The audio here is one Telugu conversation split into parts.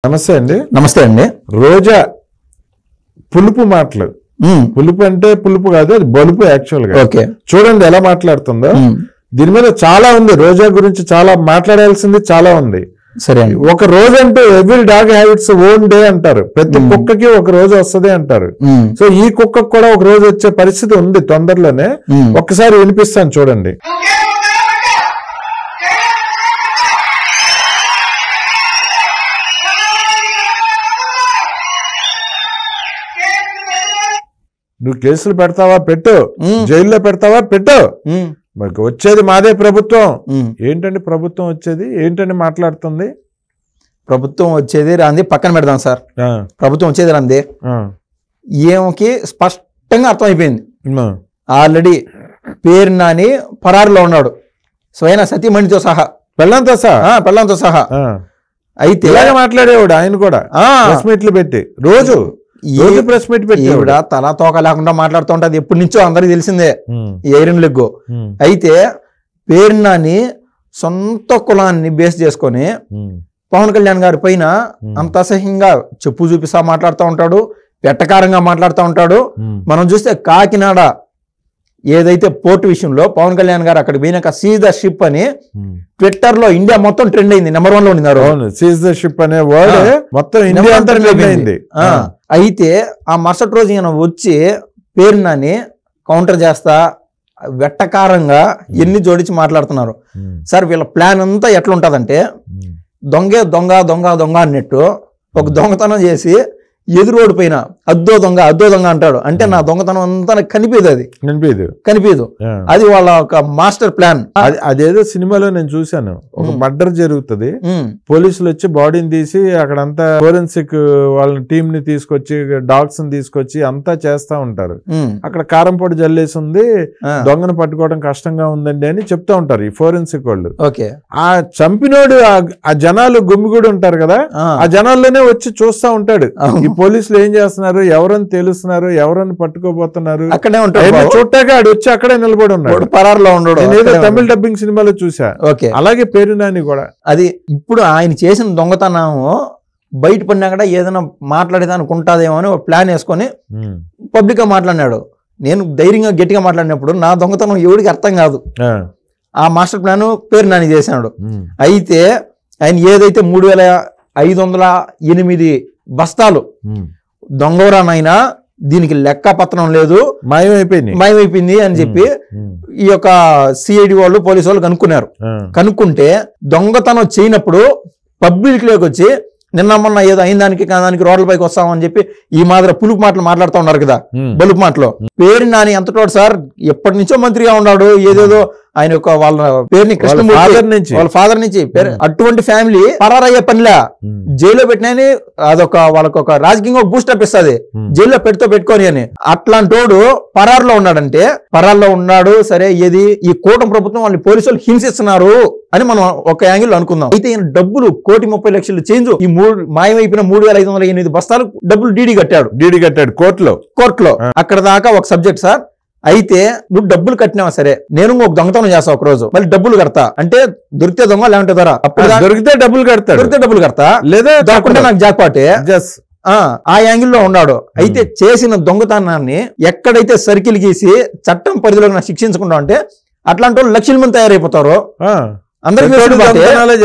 నమస్తే అండి. నమస్తే అండి. రోజా పులుపు మాటలు, పులుపు అంటే పులుపు కాదు, అది బలుపు యాక్చువల్ గా. చూడండి ఎలా మాట్లాడుతుందో. దీని మీద చాలా ఉంది, రోజా గురించి చాలా మాట్లాడాల్సింది చాలా ఉంది. సరే, ఒక రోజు అంటే every dog have its own day అంటారు. ప్రతి కుక్కకి ఒక రోజు వస్తుంది అంటారు. సో ఈ కుక్కకు కూడా ఒక రోజు వచ్చే పరిస్థితి ఉంది తొందరలోనే. ఒక్కసారి వినిపిస్తాను చూడండి. నువ్వు కేసులు పెడతావా పెట్టు, జైల్లో పెడతావా పెట్టు, మరి వచ్చేది మాదే ప్రభుత్వం. ఏంటండి ప్రభుత్వం వచ్చేది, ఏంటండి మాట్లాడుతుంది? ప్రభుత్వం వచ్చేది రాంది పక్కన పెడదాం సార్. ప్రభుత్వం వచ్చేది రాంది ఏమకి స్పష్టంగా అర్థమైపోయింది. ఆల్రెడీ పేరు నాని పరారులో ఉన్నాడు, స్వయం సతీమణితో సహా, పెళ్ళంతో సహా. అయితే ఇలాగే మాట్లాడేవాడు ఆయన కూడా, ప్రెస్ మీట్లు పెట్టి రోజు ప్రెస్ మీట్ పెట్టి తలా తోక లేకుండా మాట్లాడుతూ ఉంటది. ఎప్పటి నుంచో అందరికి తెలిసిందే ఈ ఐరన్ లెగ్. అయితే పేరు నాని సొంత కులాన్ని బేస్ చేసుకొని పవన్ కళ్యాణ్ గారి పైన అంత అసహ్యంగా చెప్పు చూపిస్తా మాట్లాడుతూ ఉంటాడు, వెట్టకారంగా మాట్లాడుతూ ఉంటాడు. మనం చూస్తే కాకినాడ ఏదైతే పోర్టు విషయంలో పవన్ కళ్యాణ్ గారు అక్కడికి పోయినాక సీజ్ ద షిప్ అని ట్విట్టర్ లో ఇండియా మొత్తం ట్రెండ్ అయింది, నెంబర్ 1 లో ఉన్నారు. సీజ్ ద షిప్ అనే వర్డ్ మొత్తం ఇండియా అంతా ట్రెండ్ అయింది. అయితే ఆ మరుసటి రోజు ఈయన వచ్చి పేరు నాని కౌంటర్ చేస్తా వెట్టకారంగా ఎన్ని జోడించి మాట్లాడుతున్నారు. సార్ వీళ్ళ ప్లాన్ అంతా ఎట్లా ఉంటుందంటే, దొంగే దొంగ దొంగ దొంగ అన్నట్టు ఒక దొంగతనం చేసి ఎదురోడి పైన అద్దో దొంగ అంటాడు. అంటే నా దొంగతనం అంతా కనిపించదు, అది కనిపించదు. అది వాళ్ళ ఒక మాస్టర్ ప్లాన్. అదేదో సినిమాలో నేను చూశాను, ఒక మర్డర్ జరుగుతుంది, పోలీసులు వచ్చి బాడీని తీసి అక్కడంతా ఫోరెన్సిక్ వాళ్ళ టీమ్ ని తీసుకొచ్చి డాగ్స్ ని తీసుకొచ్చి అంతా చేస్తా ఉంటారు. అక్కడ కారం పొడి జల్లేసి ఉంది, దొంగను పట్టుకోవడం కష్టంగా ఉందండి అని చెప్తా ఉంటారు ఈ ఫోరెన్సిక్ వాళ్ళు. ఆ చంపినోడు ఆ జనాలు గుమ్మిగూడి ఉంటారు కదా, ఆ జనాల్లోనే వచ్చి చూస్తా ఉంటాడు ఈ పోలీసులు ఏం చేస్తున్నారు, ఎవరని తెలుస్తున్నారు, ఎవరని పట్టుకోబోతున్నారు, అక్కడే ఉంటాడు. చూడటాక ఆడు వచ్చి అక్కడే నిలబడి ఉన్నాడు, పరారులో ఉన్నాడు. నేను తమిళ డబ్బింగ్ సినిమాలో చూసా. అలాగే పేరు నాని కూడా అది. ఇప్పుడు ఆయన చేసిన దొంగతనం బయట పడినా కూడా ఏదైనా మాట్లాడేదానికి ఉంటుందేమో అని ఒక ప్లాన్ వేసుకొని పబ్లిక్ గా మాట్లాడినాడు. నేను ధైర్యంగా గట్టిగా మాట్లాడినప్పుడు నా దొంగతనం ఎవరికి అర్థం కాదు. ఆ మాస్టర్ ప్లాన్ పేరు నాని చేశాడు. అయితే ఆయన ఏదైతే 3508 బస్తాలు దొంగవరానైనా దీనికి లెక్క పత్రం లేదు, మాయమైపోయింది అని చెప్పి ఈ యొక్క సిఐడి వాళ్ళు పోలీసు వాళ్ళు కనుక్కున్నారు. కనుక్కుంటే దొంగతనం చేయనప్పుడు పబ్లిక్ లోకి వచ్చి నిన్న మొన్న ఏదో అయిన దానికి కాదానికి రోడ్లపైకి వస్తామని చెప్పి ఈ మాదిరి పులుపు మాటలు మాట్లాడుతూ ఉన్నారు కదా, బలుపు మాటలు. పేరు నాని ఎంతటోడు సార్, ఎప్పటి నుంచో మంత్రిగా ఉన్నాడు, ఏదేదో ఆయన యొక్క వాళ్ళ పేరుని కృష్ణమూర్తి వాళ్ళ ఫాదర్ నుంచి అటువంటి ఫ్యామిలీ పరారయ్యే పనిలా జైల్లో పెట్టినని అదొక వాళ్ళకి ఒక రాజకీయంగా బూస్టప్ ఇస్తుంది, జైల్లో పెట్టుకొని అని. అట్లాంటోడు పరారులో ఉన్నాడంటే, పరారులో ఉన్నాడు సరే, ఏది ఈ కూటమి ప్రభుత్వం వాళ్ళని పోలీసులు హింసిస్తున్నారు అని మనం ఒక యాంగిల్ అనుకుందాం. అయితే ఈయన డబ్బులు 1,30,00,000 చేంజ్ ఈ మాయమైపోయిన 3,508 బస్తాలు డబ్బులు డీడీ కట్టాడు కోర్టులో. అక్కడ దాకా ఒక సబ్జెక్ట్ సార్. అయితే నువ్వు డబ్బులు కట్టినావా సరే, నేను ఒక దొంగతనం చేస్తా ఒక రోజు, మళ్ళీ డబ్బులు కడతా అంటే దొరికితే దొంగ లేదంటే ధర, అప్పుడు దొరికితే డబ్బులు కడతా లేదా దొరకకుంటే నాకు జాక్పాటే. ఆ యాంగిల్లో ఉన్నాడు. అయితే చేసిన దొంగతనాన్ని ఎక్కడైతే సర్కిల్ గీసి చట్టం పరిధిలో నాకు శిక్షించకుండా అంటే అట్లాంటి వాళ్ళు లక్షల మంది తయారైపోతారు, అందరికీ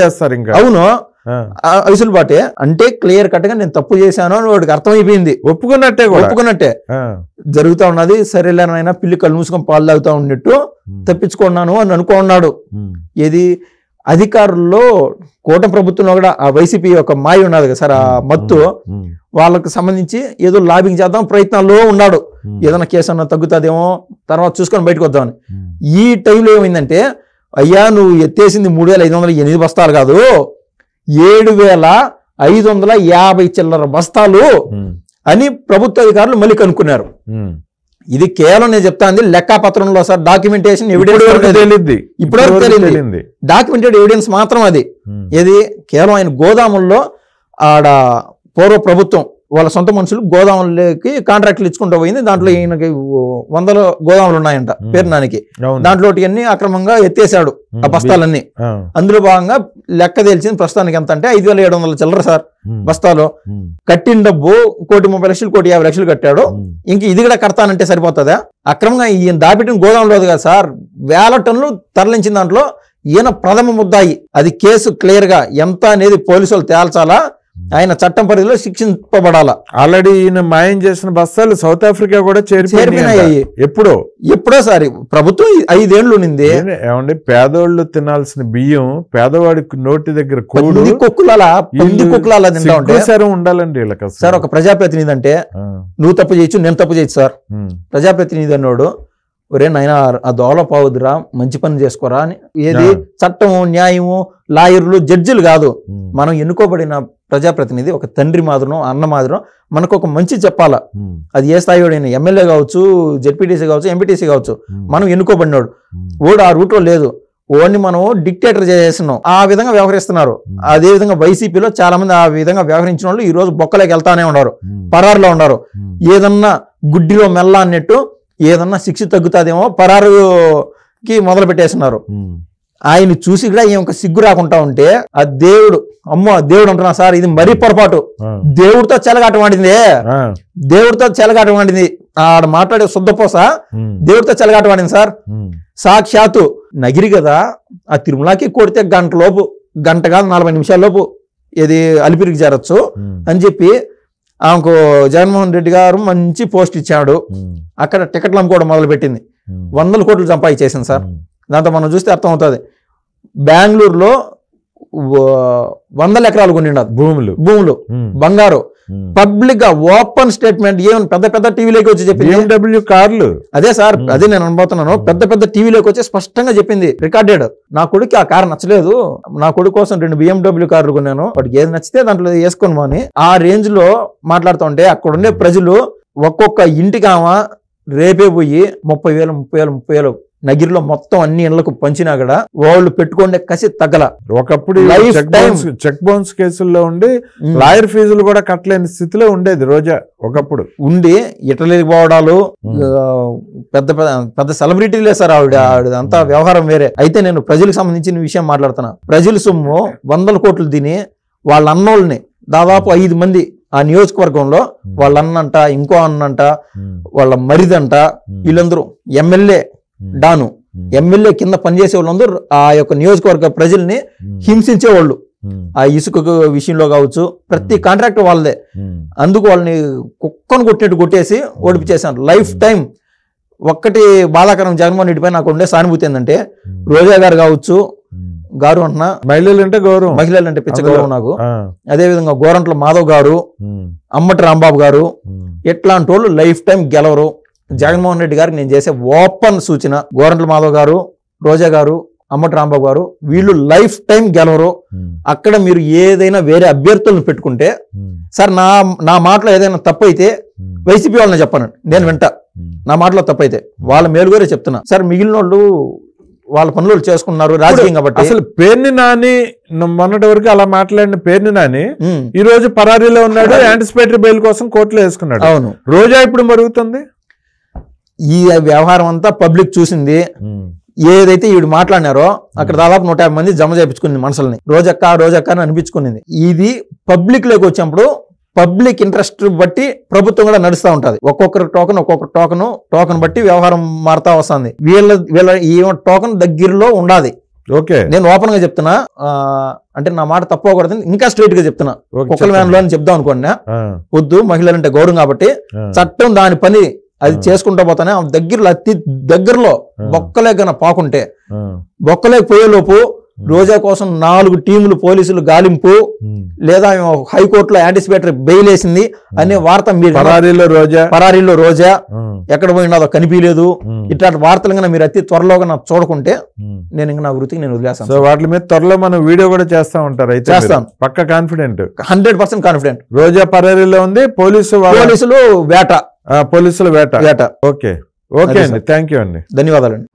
చేస్తారు. ఇంకా అవును, అవిసులుబాటే. అంటే క్లియర్ కట్ గా నేను తప్పు చేశాను అని వాడికి అర్థమైపోయింది, ఒప్పుకున్నట్టే జరుగుతా ఉన్నది. సరేలేనైనా పిల్లి కళ్ళు మూసుకొని పాలు తాగుతా ఉన్నట్టు తప్పించుకున్నాను అని అనుకున్నాడు. ఏది అధికారుల్లో కూటమి ప్రభుత్వంలో కూడా ఆ వైసీపీ యొక్క మాయ ఉన్నది కదా సార్, ఆ మత్తు వాళ్ళకి సంబంధించి ఏదో లాబింగ్ చేద్దాం ప్రయత్నాల్లో ఉన్నాడు. ఏదైనా కేసు అన్న తగ్గుతుందేమో తర్వాత చూసుకొని బయటకు వద్దామని. ఈ టైంలో ఏమైందంటే, అయ్యా నువ్వు ఎత్తేసింది 3,508 బస్తాలు కాదు, 7,550 చిల్లర బస్తాలు అని ప్రభుత్వ అధికారులు మళ్ళీ కనుక్కున్నారు. ఇది కేవలం నేను చెప్తాను లెక్కాపత్రంలో సార్, డాక్యుమెంటేషన్ ఎవిడెన్స్ ఇప్పటివరకు తెలియదు, డాక్యుమెంటెడ్ ఎవిడెన్స్ మాత్రం అది. ఇది కేవలం ఆయన గోదాముల్లో ఆడ పూర్వ ప్రభుత్వం వాళ్ళ సొంత మనుషులు గోదాములకి కాంట్రాక్ట్లు ఇచ్చుకుంటూ పోయింది. దాంట్లో ఈయనకి 100 గోదాములు ఉన్నాయంట పేర్నానికి. దాంట్లో అన్ని అక్రమంగా ఎత్తేసాడు ఆ బస్తాలన్నీ. అందులో భాగంగా లెక్క తేల్చింది ప్రస్తుతానికి ఎంత అంటే 5,700 చిల్లర సార్ బస్తాలో. కట్టిన డబ్బు 1,30,00,000 1,50,00,000 కట్టాడు. ఇంక ఇది కూడా కడతానంటే సరిపోతుందా? అక్రమంగా ఈయన దాపెట్టిన గోదాములు కదా సార్, 1000 టన్నులు తరలించిన దాంట్లో ఈయన ప్రథమ ముద్దాయి. అది కేసు క్లియర్ గా ఎంత అనేది పోలీసులు తేల్చాలా, ఆయన చట్టం పరిధిలో శిక్షింపబడాలా. ఆల్రెడీ ఈయన మాయం చేసిన బస్తాలు సౌత్ ఆఫ్రికా కూడా చేరిపోయినాయి. ఎప్పుడో సారి ప్రభుత్వం 5 ఏళ్ళు నింది. ఏమండి, పేదోళ్ళు తినాల్సిన బియ్యం పేదవాడి నోటి దగ్గర ఉండాలండి వీళ్ళకి. సార్ ఒక ప్రజాప్రతినిధి అంటే నువ్వు తప్పు చేయొచ్చు, నేను తప్పు చేయొచ్చు సార్. ప్రజాప్రతినిధి అన్నోడు ఒరే నాయన ఆ దోల పావుదురా, మంచి పని చేసుకోరా అని. ఏది చట్టము, న్యాయము, లాయర్లు, జడ్జిలు కాదు, మనం ఎన్నుకోబడిన ప్రజాప్రతినిధి ఒక తండ్రి మాదిరం, అన్న మాదిరం మనకు ఒక మంచి చెప్పాలా. అది ఏ స్థాయిడైనా ఎమ్మెల్యే కావచ్చు, జెడ్పీటీసీ కావచ్చు, ఎంపీటీసీ కావచ్చు, మనం ఎన్నుకోబడినాడు. ఓడు ఆ రూట్లో లేదు, ఓడిని మనం డిక్టేటర్ చేస్తున్నాం. ఆ విధంగా వ్యవహరిస్తున్నారు. అదే విధంగా వైసీపీలో చాలా మంది ఆ విధంగా వ్యవహరించిన వాళ్ళు ఈ రోజు బొక్కలోకి వెళ్తానే ఉన్నారు, పరారులో ఉన్నారు. ఏదన్నా గుడ్డిలో మెల్ల అన్నట్టు ఏదన్నా శిక్ష తగ్గుతాదేమో పరారుకి మొదలు పెట్టేస్తున్నారు. ఆయన చూసి కూడా ఏం ఒక సిగ్గు రాకుండా ఉంటే ఆ దేవుడు, అమ్మో దేవుడు అంటున్నా సార్, ఇది మరీ పొరపాటు. దేవుడితో చెలగాటం ఆడింది, దేవుడితో చెలగాటం ఆడింది. ఆడ మాట్లాడే శుద్ధపోస దేవుడితో చెలగాటం ఆడింది సార్. సాక్షాత్తు నగిరి కదా, ఆ తిరుమలకి కొడితే గంట కాదు 40 నిమిషాల లోపు ఇది అలిపిరికి చేరొచ్చు అని చెప్పి ఆమెకు జగన్మోహన్ రెడ్డి గారు మంచి పోస్ట్ ఇచ్చాడు. అక్కడ టికెట్లు అమ్ముకోవడం మొదలు పెట్టింది. 100 కోట్లు సంపాదించేసింది సార్. దాంతో మనం చూస్తే అర్థం అవుతుంది. బెంగళూరులో 100 ఎకరాలు కొనిండదు భూములు బంగారు. పబ్లిక్ గా ఓపెన్ స్టేట్మెంట్ ఏమైనా పెద్ద టీవీలోకి వచ్చి చెప్పింది. BMW కార్లు. అదే సార్, అదే నేను అనుభవుతున్నాను. పెద్ద టీవీలోకి వచ్చి స్పష్టంగా చెప్పింది, రికార్డెడ్. నా కొడుకు ఆ కారు నచ్చలేదు, నా కొడుకు కోసం 2 BMW కార్లు కొన్నాను, వాడికి ఏది నచ్చితే దాంట్లో వేసుకోను అని ఆ రేంజ్ లో మాట్లాడుతూ ఉంటే అక్కడ ఉండే ప్రజలు ఒక్కొక్క ఇంటికి ఆమె రేపే పోయి 30,000 నగిరిలో మొత్తం అన్ని ఇళ్లకు పంచినా కూడా వాళ్ళు పెట్టుకుంటే కసి తగ్గల. ఒకప్పుడు చెక్ బౌన్స్ కేసుల్లో ఉండి లాయర్ ఫీజులు కూడా కట్టలేని స్థితిలో ఉండేది రోజా. ఒకప్పుడు ఉండి ఇటలీకి పోవడాలు, పెద్ద సెలబ్రిటీలే సార్ ఆవిడ అంతా వ్యవహారం వేరే. అయితే నేను ప్రజలకు సంబంధించిన విషయం మాట్లాడుతున్నా. ప్రజల సొమ్ము 100 కోట్లు తిని వాళ్ళ అన్నోళ్ళని దాదాపు 5 మంది ఆ నియోజకవర్గంలో, వాళ్ళ అన్నంట, ఇంకో అన్నంట, వాళ్ళ మరిదంట, వీళ్ళందరూ ఎమ్మెల్యే డాను, ఎమ్మెల్యే కింద పనిచేసే వాళ్ళందరూ ఆ యొక్క నియోజకవర్గ ప్రజల్ని హింసించేవాళ్ళు. ఆ ఇసుక విషయంలో కావచ్చు, ప్రతి కాంట్రాక్ట్ వాళ్ళదే. అందుకు వాళ్ళని కుక్కను కొట్టినట్టు కొట్టేసి ఓడిపించేసాను. Life time. ఒక్కటి బాధాకరం జగన్మోహన్ రెడ్డి పై నాకు ఉండే సానుభూతి ఏంటంటే, రోజా గారు కావచ్చు, గారు అంటున్నా, మహిళలంటే గౌరవం, మహిళలంటే పిచ్చ గౌరవం నాకు. అదేవిధంగా గోరంట్ల మాధవ్ గారు, అమ్మటి రాంబాబు గారు, ఇట్లాంటి వాళ్ళు లైఫ్ టైం గెలవరు. జగన్మోహన్ రెడ్డి గారికి నేను చేసే ఓపెన్ సూచన, గోరంట్ల మాధవ్ గారు, రోజా గారు, అమ్మటి రాంబాబు గారు, వీళ్ళు లైఫ్ టైం గెలవరు. అక్కడ మీరు ఏదైనా వేరే అభ్యర్థులను పెట్టుకుంటే, సార్ నా మాటలో ఏదైనా తప్పు అయితే వైసీపీ వాళ్ళని చెప్పాను, నేను వింటా. నా మాటలో తప్పు అయితే వాళ్ళ మేలుగారే చెప్తున్నా సార్. మిగిలిన వాళ్ళు వాళ్ళ పనులు చేసుకున్నారు రాజకీయం కాబట్టి. అసలు పేర్ని నాని మొన్నటి వరకు అలా మాట్లాడిన పేర్ని నాని ఈ రోజు పరారీలో ఉన్నాడు, యాంటిసిపేటరీ బెయిల్ కోసం కోర్టులో వేసుకున్నాడు. అవును. రోజా ఇప్పుడు మరుగుతుంది. ఈ వ్యవహారం అంతా పబ్లిక్ చూసింది. ఏదైతే వీడు మాట్లాడినారో అక్కడ దాదాపు 150 మంది జమ చేయించుకుంది మనుషుల్ని. రోజక్క అని అనిపించుకునేది. ఇది పబ్లిక్ లోకి వచ్చినప్పుడు పబ్లిక్ ఇంట్రెస్ట్ బట్టి ప్రభుత్వం కూడా నడుస్తూ ఉంటుంది. ఒక్కొక్క టోకన్ బట్టి వ్యవహారం మారుతా వస్తుంది. వీళ్ళ ఈ టోకన్ దగ్గరలో ఉండాలి. ఓకే, నేను ఓపెన్ గా చెప్తున్నా. అంటే నా మాట తప్పకూడదు, ఇంకా స్ట్రైట్ గా చెప్తున్నా. ఒక్కల వ్యాన్లో అని చెప్దాం అనుకోండి, వద్దు, మహిళలంటే గౌరవం కాబట్టి చట్టం దాని పని అది చేసుకుంటూ పోతానే. దగ్గరలో అతి దగ్గరలో బొక్కలేక పాకుంటే బొక్కలేక పోయేలోపు రోజా కోసం 4 టీములు పోలీసులు గాలింపు, లేదా హైకోర్టులో యాంటిసిపేటరీ బెయిల్ వేసింది అనే వార్త మీరు పరారీలో రోజా ఎక్కడ పోయినాదో కనిపించలేదు. ఇట్లాంటి వార్తలు కన్నా మీరు అతి త్వరలో చూడకుంటే నేను ఇంకా నా వృత్తికి నేను వదిలేస్తాను. సో వాటి మీద త్వరలో మనం వీడియో కూడా చేస్తా ఉంటారు. చేస్తాం, పక్క కాన్ఫిడెంట్, 100% కాన్ఫిడెంట్. రోజా పరారీలో ఉంది, పోలీసుల వేట. ఓకే అండి, థ్యాంక్ యూ అండి, ధన్యవాదాలండి.